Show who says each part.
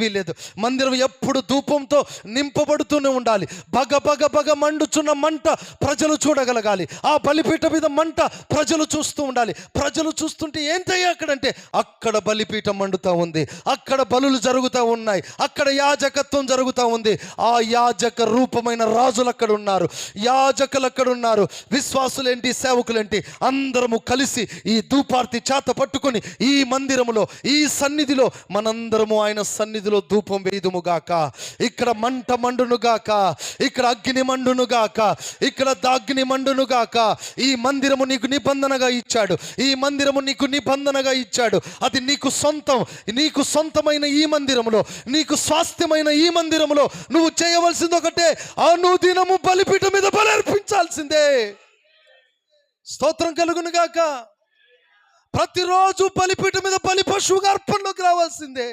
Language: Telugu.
Speaker 1: వీలేదు. మందిరం ఎప్పుడు ధూపంతో నింపబడుతూనే ఉండాలి. బగ బగ బగ మండుచున్న మంట ప్రజలు చూడగలగాలి. ఆ బలిపీఠం మీద మంట ప్రజలు చూస్తూ ఉండాలి. ప్రజలు చూస్తుంటే ఏంటయ్యా అక్కడంటే, అక్కడ బలిపీఠం మండుతూ ఉంది, అక్కడ బలులు జరుగుతూ ఉన్నాయి, అక్కడ యాజకత్వం జరుగుతూ ఉంది. ఆ యాజక రూపమైన రాజులు అక్కడ ఉన్నారు, యాజకులు అక్కడ ఉన్నారు, విశ్వాసులేంటి సేవకులేంటి అందరము కలిసి ఈ ధూపార్తి చేత పట్టుకొని ఈ మందిరములో ఈ సన్నిధిలో మనందరము ఆయన సన్నిధిలో ధూపం వేయుదుముగాక. ఇక్కడ మంట మండునుగాక, ఇక్కడ అగ్ని మండునుగాక, ఇక్కడ దాగ్ని మండునుగాక. ఈ మందిరము నీకు నిబంధనగా ఇచ్చాడు, ఈ మందిరము నీకు నిబంధనగా ఇచ్చాడు. అది నీకు సొంతం. నీకు సొంతమైన ఈ మందిరములో, నీకు స్వాస్థ్యమైన ఈ మందిరములో నువ్వు చేయవలసింది ఒకటే, అనుదినము బలిపీఠం మీద బలి అర్పించాల్సిందే. స్తోత్రం కలుగునుగాక. ప్రతిరోజు బలిపీఠం మీద బలి పశువుగా అర్పణలోకి రావాల్సిందే.